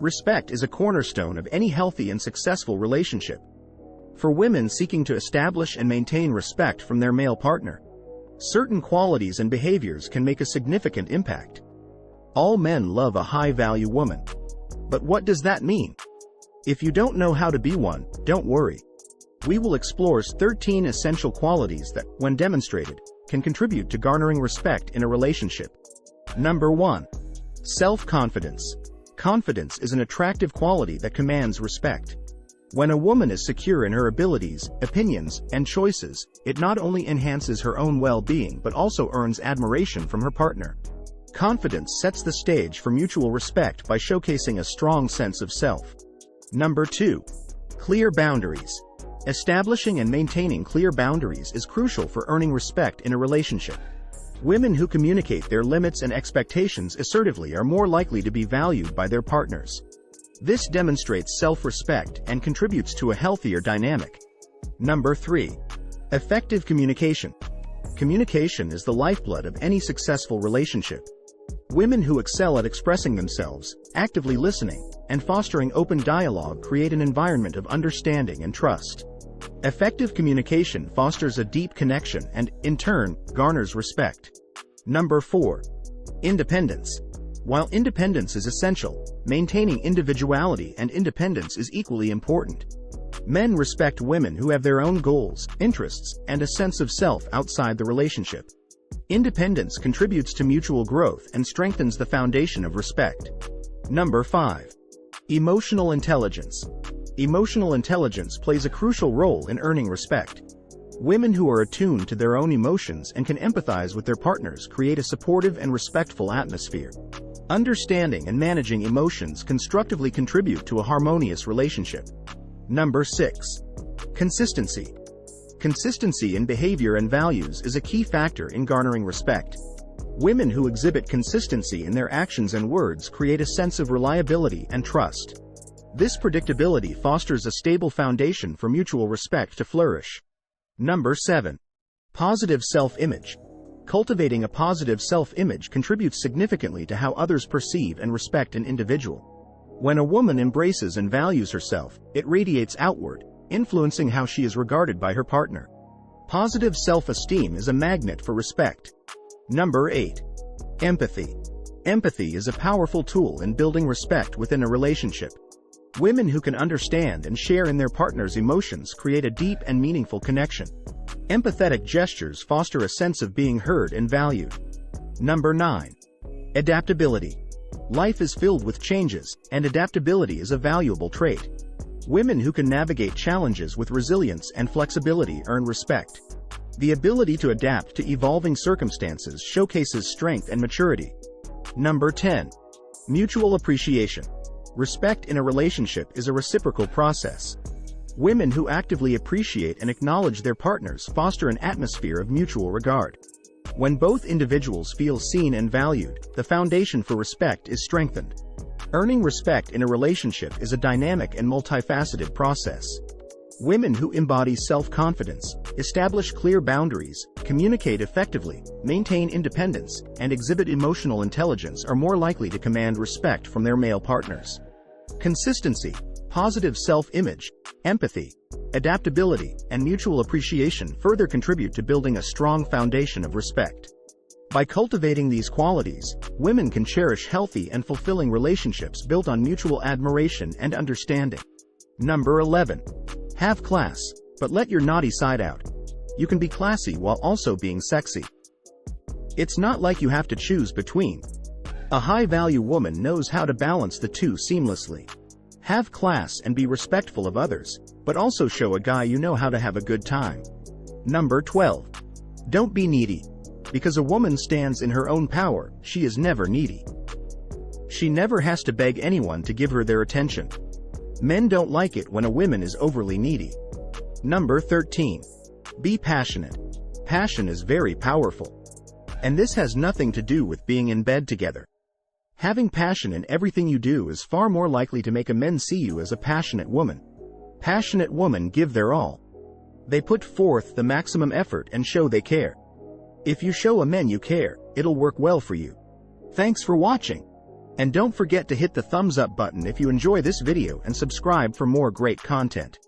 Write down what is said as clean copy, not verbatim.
Respect is a cornerstone of any healthy and successful relationship. For women seeking to establish and maintain respect from their male partner, certain qualities and behaviors can make a significant impact. All men love a high-value woman. But what does that mean? If you don't know how to be one, don't worry. We will explore 13 essential qualities that, when demonstrated, can contribute to garnering respect in a relationship. Number 1. Self-confidence. Confidence is an attractive quality that commands respect. When a woman is secure in her abilities, opinions, and choices, it not only enhances her own well-being but also earns admiration from her partner. Confidence sets the stage for mutual respect by showcasing a strong sense of self. Number 2. Clear boundaries. Establishing and maintaining clear boundaries is crucial for earning respect in a relationship. Women who communicate their limits and expectations assertively are more likely to be valued by their partners. This demonstrates self-respect and contributes to a healthier dynamic. Number 3. Effective communication. Communication is the lifeblood of any successful relationship. Women who excel at expressing themselves, actively listening, and fostering open dialogue create an environment of understanding and trust. Effective communication fosters a deep connection and, in turn, garners respect. Number 4. Independence. While independence is essential, maintaining individuality and independence is equally important. Men respect women who have their own goals, interests, and a sense of self outside the relationship. Independence contributes to mutual growth and strengthens the foundation of respect. Number 5. Emotional intelligence. Emotional intelligence plays a crucial role in earning respect. Women who are attuned to their own emotions and can empathize with their partners create a supportive and respectful atmosphere. Understanding and managing emotions constructively contribute to a harmonious relationship. Number 6. Consistency. Consistency in behavior and values is a key factor in garnering respect. Women who exhibit consistency in their actions and words create a sense of reliability and trust. This predictability fosters a stable foundation for mutual respect to flourish. Number 7. Positive self-image. Cultivating a positive self-image contributes significantly to how others perceive and respect an individual. When a woman embraces and values herself, it radiates outward, influencing how she is regarded by her partner. Positive self-esteem is a magnet for respect. Number 8. Empathy. Empathy is a powerful tool in building respect within a relationship. Women who can understand and share in their partner's emotions create a deep and meaningful connection. Empathetic gestures foster a sense of being heard and valued. Number 9. Adaptability. Life is filled with changes, and adaptability is a valuable trait. Women who can navigate challenges with resilience and flexibility earn respect. The ability to adapt to evolving circumstances showcases strength and maturity. Number 10. Mutual appreciation. Respect in a relationship is a reciprocal process. Women who actively appreciate and acknowledge their partners foster an atmosphere of mutual regard. When both individuals feel seen and valued, the foundation for respect is strengthened. Earning respect in a relationship is a dynamic and multifaceted process. Women who embody self-confidence, establish clear boundaries, communicate effectively, maintain independence, and exhibit emotional intelligence are more likely to command respect from their male partners. Consistency, positive self-image, empathy, adaptability, and mutual appreciation further contribute to building a strong foundation of respect. By cultivating these qualities, women can cherish healthy and fulfilling relationships built on mutual admiration and understanding. Number 11. Have class, but let your naughty side out. You can be classy while also being sexy. It's not like you have to choose between. A high-value woman knows how to balance the two seamlessly. Have class and be respectful of others, but also show a guy you know how to have a good time. Number 12. Don't be needy. Because a woman stands in her own power, she is never needy. She never has to beg anyone to give her their attention. Men don't like it when a woman is overly needy. Number 13. Be passionate. Passion is very powerful. And this has nothing to do with being in bed together. Having passion in everything you do is far more likely to make a man see you as a passionate woman. Passionate women give their all. They put forth the maximum effort and show they care. If you show a man you care, it'll work well for you. Thanks for watching. And don't forget to hit the thumbs up button if you enjoy this video and subscribe for more great content.